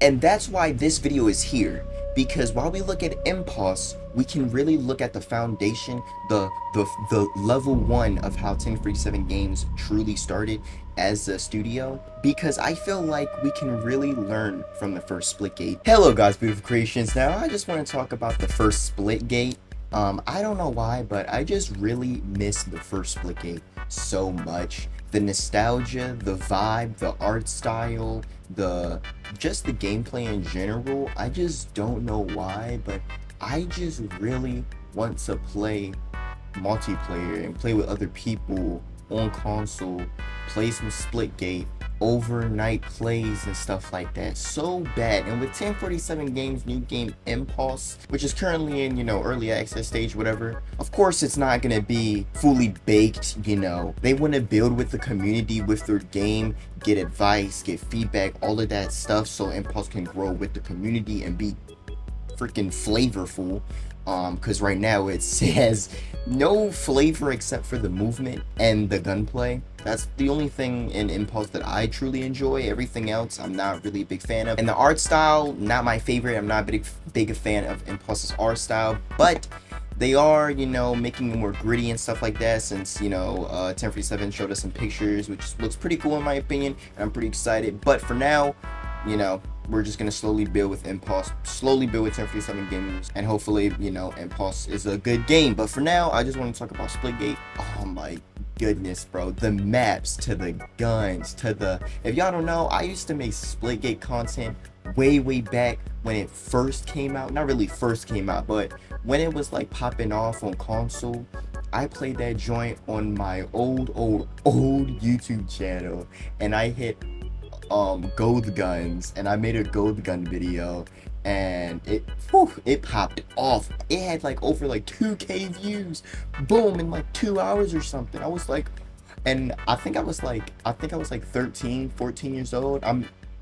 And that's why this video is here, because while we look at Impulse, we can really look at the foundation, the level one of how 1047 Games truly started as a studio, because I feel like we can really learn from the first Splitgate. Hello guys, beautiful creations. Now I just want to talk about the first Splitgate. I don't know why, but I just really miss the first Splitgate so much. The nostalgia, the vibe, the art style, just the gameplay in general. I just don't know why, but I just really want to play multiplayer and play with other people on console, play some Splitgate, overnight plays and stuff like that so bad. And with 1047 Games new game Empulse, which is currently in early access stage, whatever, of course it's not gonna be fully baked. They want to build with the community, with their game, get advice, get feedback, all of that stuff, so Impulse can grow with the community and be freaking flavorful. Because right now it has no flavor except for the movement and the gunplay. That's the only thing in Impulse that I truly enjoy. Everything else I'm not really a big fan of. And the art style, not my favorite. I'm not big a fan of Impulse's art style, but they are, making it more gritty and stuff like that, since 1047 showed us some pictures, which looks pretty cool in my opinion, and I'm pretty excited. But for now, we're just gonna slowly build with Impulse, slowly build with 1047 Games, and hopefully, Impulse is a good game. But for now, I just want to talk about Splitgate. Oh my goodness, bro. The maps, to the guns, to the... If y'all don't know, I used to make Splitgate content way back when it first came out. Not really first came out, but when it was like popping off on console. I played that joint on my old YouTube channel, and I hit gold guns, and I made a gold gun video, and it popped off. It had like over 2K views, boom, in 2 hours or something. I was like, and I think I was like 13, 14 years old.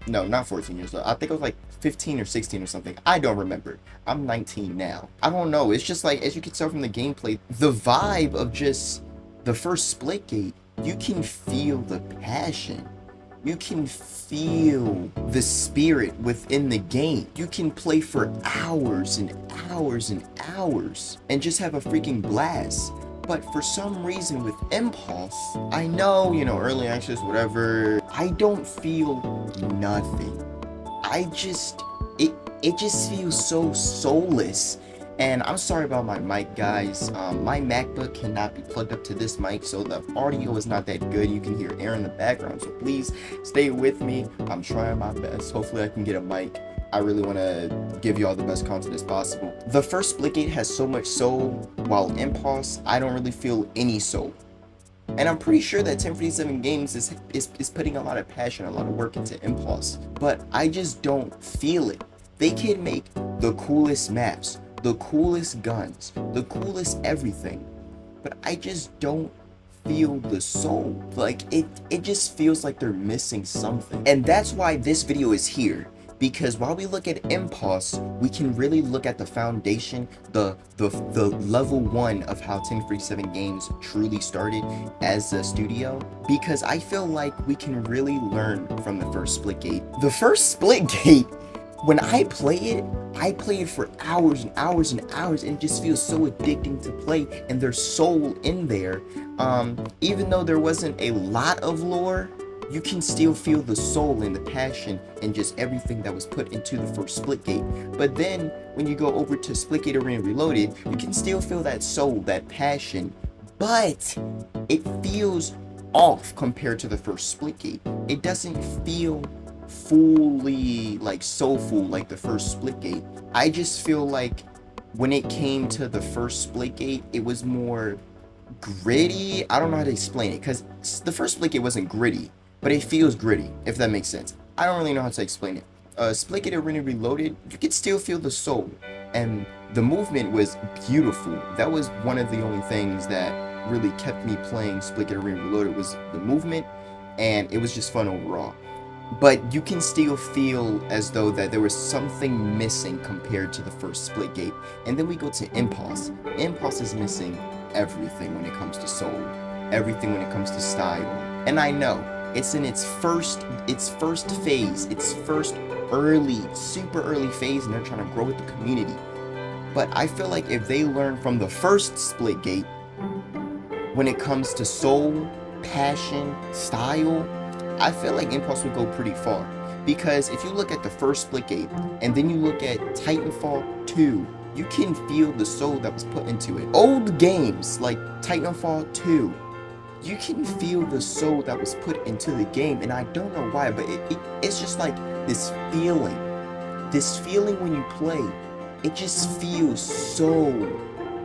No, not 14 years old. I think I was like 15 or 16 or something. I don't remember. I'm 19 now. I don't know. It's just like, as you can tell from the gameplay, the vibe of just the first Splitgate, you can feel the passion. You can feel the spirit within the game. You can play for hours and hours and hours and just have a freaking blast. But for some reason with Impulse, I know, early access, whatever, I don't feel nothing. It just feels so soulless. And I'm sorry about my mic, guys. My MacBook cannot be plugged up to this mic, so the audio is not that good. You can hear air in the background, so please stay with me. I'm trying my best. Hopefully I can get a mic. I really want to give you all the best content as possible. The first Splitgate has so much soul, while Impulse, I don't really feel any soul. And I'm pretty sure that 1047 Games is putting a lot of passion, a lot of work into Impulse, but I just don't feel it. They can make the coolest maps, the coolest guns, the coolest everything, but I just don't feel the soul. Like, it just feels like they're missing something. And that's why this video is here, because while we look at Impulse, we can really look at the foundation, the level one of how 1047 Games truly started as a studio, because I feel like we can really learn from the first Splitgate. The first Splitgate, when I play it for hours and hours and hours, and it just feels so addicting to play, and there's soul in there. Even though there wasn't a lot of lore, you can still feel the soul and the passion and just everything that was put into the first Splitgate. But then when you go over to Splitgate Arena Reloaded, you can still feel that soul, that passion, but it feels off compared to the first Splitgate. It doesn't feel fully soulful like the first Splitgate. I just feel like when it came to the first Splitgate, it was more gritty. I don't know how to explain it, because the first Splitgate wasn't gritty, but it feels gritty, if that makes sense. I don't really know how to explain it. Splitgate Arena Reloaded, you could still feel the soul, and the movement was beautiful. That was one of the only things that really kept me playing Splitgate Arena Reloaded, was the movement, and it was just fun overall. But you can still feel as though that there was something missing compared to the first Splitgate. And then we go to Impulse. Impulse is missing everything when it comes to soul, everything when it comes to style. And I know It's in its first phase, its first super early phase, and they're trying to grow with the community. But I feel like if they learn from the first Splitgate, when it comes to soul, passion, style, I feel like Impulse would go pretty far. Because if you look at the first Splitgate, and then you look at Titanfall 2, you can feel the soul that was put into it. Old games like Titanfall 2, you can feel the soul that was put into the game, and I don't know why, but it's just like this feeling when you play. It just feels so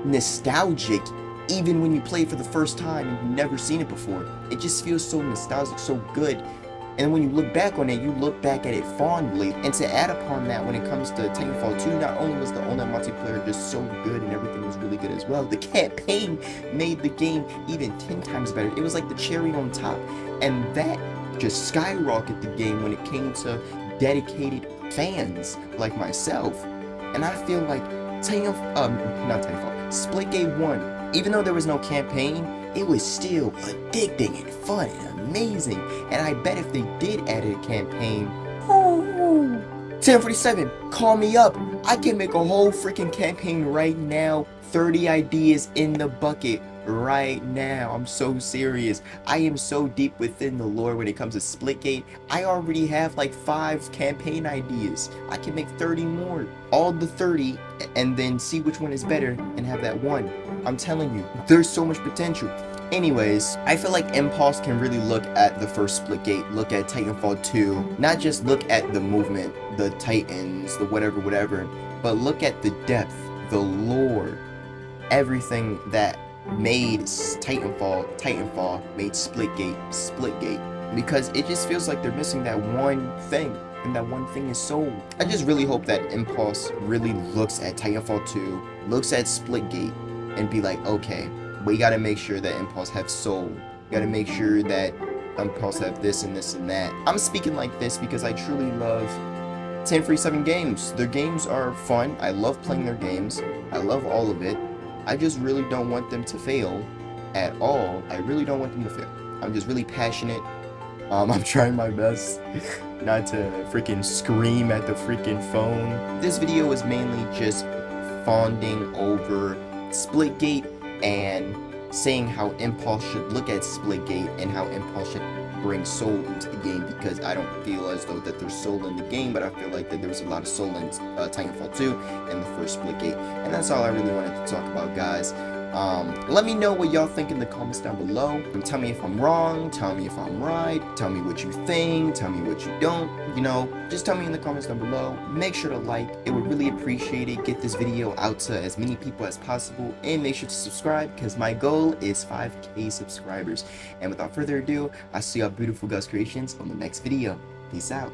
nostalgic, even when you play for the first time and you've never seen it before. It just feels so nostalgic, so good. And when you look back on it, you look back at it fondly. And to add upon that, when it comes to Titanfall 2, not only was the online multiplayer just so good and everything was really good as well, the campaign made the game even 10 times better. It was like the cherry on top. And that just skyrocketed the game when it came to dedicated fans like myself. And I feel like Splitgate 1, even though there was no campaign, it was still addicting and fun and amazing. And I bet if they did add a campaign, 1047, call me up. I can make a whole freaking campaign right now. 30 ideas in the bucket right now. I'm so serious. I am so deep within the lore when it comes to Splitgate. I already have like 5 campaign ideas. I can make 30 more. All the 30 and then see which one is better and have that one. I'm telling you, there's so much potential. Anyways, I feel like Impulse can really look at the first Splitgate, look at Titanfall 2, not just look at the movement, the Titans, the whatever, but look at the depth, the lore, everything that made Titanfall made Splitgate, because it just feels like they're missing that one thing, and that one thing is soul. I just really hope that Impulse really looks at Titanfall 2, looks at Splitgate, and be like, okay, we gotta make sure that Impulse have soul. We gotta make sure that Impulse have this and this and that. I'm speaking like this because I truly love 1047 games. Their games are fun. I love playing their games. I love all of it. I just really don't want them to fail at all. I really don't want them to fail. I'm just really passionate. I'm trying my best not to freaking scream at the freaking phone. This video is mainly just fawning over Splitgate and saying how Impulse should look at Splitgate and how Impulse should bring soul into the game, because I don't feel as though that there's soul in the game, but I feel like that there was a lot of soul in Titanfall 2 and the first Splitgate. And that's all I really wanted to talk about, guys. Let me know what y'all think in the comments down below. Tell me if I'm wrong, tell me if I'm right, tell me what you think, tell me what you don't, you know, just tell me in the comments down below. Make sure to like, it would really appreciate it. Get this video out to as many people as possible, and make sure to subscribe, because my goal is 5K subscribers. And without further ado, I'll see y'all beautiful Gus Creations on the next video. Peace out.